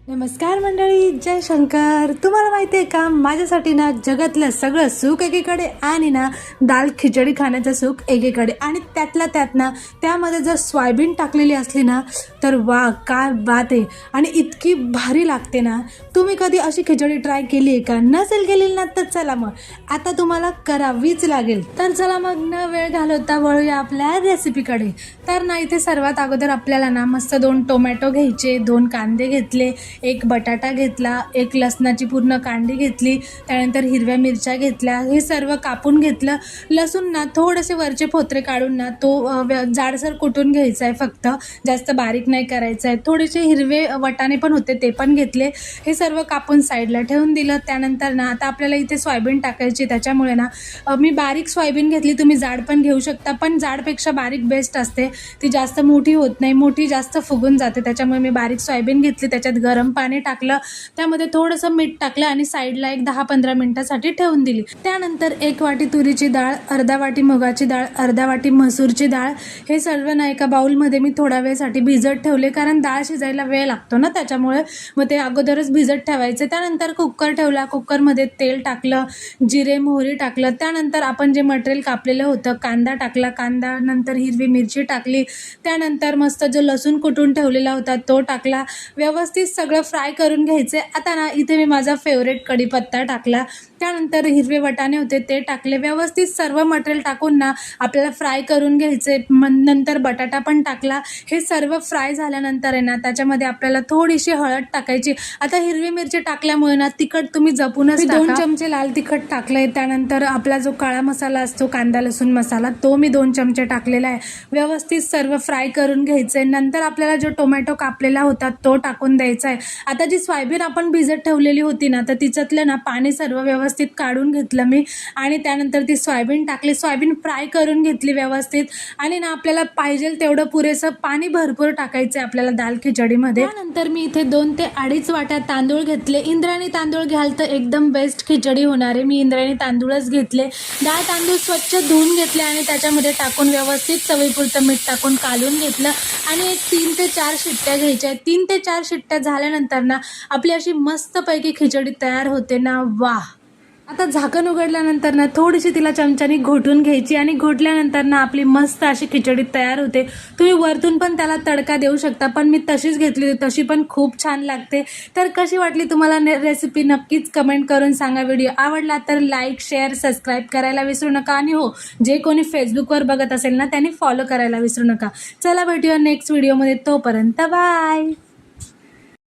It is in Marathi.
नमस्कार मंडळी, जय शंकर. तुम्हाला माहिती आहे का, माझ्यासाठी ना जगातलं सगळं सुख एकीकडे आणि ना दाल खिचडी खाण्याचं सुख एकीकडे, आणि त्यातल्या त्यात ना त्यामध्ये जर सोयाबीन टाकलेली असली ना तर वा काय बात आहे. आणि इतकी भारी लागते ना. तुम्ही कधी अशी खिचडी ट्राय केली आहे का? नसेल केलेली ना तर चला मग आता तुम्हाला करावीच लागेल. तर चला मग न वेळ घालवता वळूया आपल्या रेसिपीकडे. तर ना इथे सर्वात अगोदर आपल्याला ना मस्त 2 टोमॅटो घ्यायचे, 2 कांदे घेतले, 1 बटाटा घेतला, 1 लसणाची पूर्ण कांडी घेतली, त्यानंतर हिरव्या मिरच्या घेतल्या. हे सर्व कापून घेतलं. लसूण ना थोडेसे वरचे फोत्रे काढून ना तो जाडसर कुटून घ्यायचा आहे, फक्त जास्त बारीक नाही करायचं आहे. थोडेसे हिरवे वाटाणे पण होते, ते पण घेतले. हे सर्व कापून साईडला ठेवून दिलं. त्यानंतर ना आता आपल्याला इथे सोयाबीन टाकायची, त्याच्यामुळे ना मी बारीक सोयाबीन घेतली. तुम्ही जाड पण घेऊ शकता, पण जाडपेक्षा बारीक बेस्ट असते. ती जास्त मोठी होत नाही, मोठी जास्त फुगून जाते. त्याच्यामुळे मी बारीक सोयाबीन घेतली. त्याच्यात गरम पाणी टाकलं, त्यामध्ये थोडंसं मीठ टाकलं आणि साईडला एक 10-15 मिनिटासाठी ठेवून दिली. त्यानंतर 1 वाटी तुरीची डाळ, अर्धा वाटी मुगाची डाळ, अर्धा वाटी मसूरची डाळ, हे सर्व ना एका बाउलमध्ये मी थोडा वेळसाठी भिजत ठेवले, कारण डाळ शिजायला वेळ लागतो ना, त्याच्यामुळे मग ते अगोदरच भिजत ठेवायचे. त्यानंतर कुकर ठेवला. कुकरमध्ये तेल टाकलं, जिरे मोहरी टाकलं. त्यानंतर आपण जे मटेरियल कापलेलं होतं, कांदा टाकला, कांदा नंतर हिरवी मिरची टाकली. त्यानंतर मस्त जो लसूण कुटून ठेवलेला होता तो टाकला. व्यवस्थित सगळं फ्राय करून घ्यायचे. आता ना इथे मी माझा फेवरेट कढीपत्ता टाकला. त्यानंतर हिरवे वाटाणे होते ते टाकले. व्यवस्थित सर्व मटेरियल टाकून ना आपल्याला फ्राय करून घ्यायचे. नंतर बटाटा पण टाकला. हे सर्व फ्राय झाल्यानंतर आहे ना त्याच्यामध्ये आपल्याला थोडीशी हळद टाकायची. आता हिरवी मिरची टाकल्यामुळे ना तिखट तुम्ही जपूनच टाका. 2 चमचे लाल तिखट टाकले. त्यानंतर आपला जो काळा मसाला असतो, कांदा लसूण मसाला, तो मी 2 चमचे टाकलेला आहे. व्यवस्थित सर्व फ्राय करून घ्यायचे. नंतर आपल्याला जो टोमॅटो कापलेला होता तो टाकून द्यायचा आहे. आता जी सोयाबीन आपण भिजत ठेवलेली होती ना, तर तिच्यातलं ना पाणी सर्व व्यवस्थित काढून घेतलं मी, आणि त्यानंतर ती सोयाबीन टाकली. सोयाबीन फ्राय करून घेतली व्यवस्थित, आणि ना आपल्याला पाहिजे तेवढं पुरेसं पाणी भरपूर टाकायचं आहे आपल्याला दाल खिचडीमध्ये. त्यानंतर मी इथे 2 ते 2.5 वाट्या तांदूळ घेतले. इंद्रायणी तांदूळ घ्याल तर एकदम बेस्ट खिचडी होणार आहे. मी इंद्रायणी तांदूळच घेतले. डाळ तांदूळ स्वच्छ धुवून घेतले आणि त्याच्यामध्ये टाकून व्यवस्थित चवीपुरतं मीठ टाकून कालून घेतलं, आणि एक 3 ते 4 शिट्ट्या घ्यायच्या. 3 ते 4 शिट्ट्या झाल्यानंतर ना आपली अशी मस्तपैकी खिचडी तयार होते ना. वाह. आता झाकण उघडल्यानंतर ना थोडीशी तिला चमच्याने घोटून घ्यायची, आणि घोटल्यानंतर ना आपली मस्त अशी खिचडी तयार होते. तुम्ही वरतून पण त्याला तडका देऊ शकता, पण मी तशीच घेतली होती, तशी पण खूप छान लागते. तर कशी वाटली तुम्हाला रेसिपी नक्कीच कमेंट करून सांगा. व्हिडिओ आवडला तर लाईक शेअर सबस्क्राईब करायला विसरू नका, आणि हो, जे कोणी फेसबुकवर बघत असेल ना त्यांनी फॉलो करायला विसरू नका. चला भेटूया नेक्स्ट व्हिडिओमध्ये. तोपर्यंत बाय.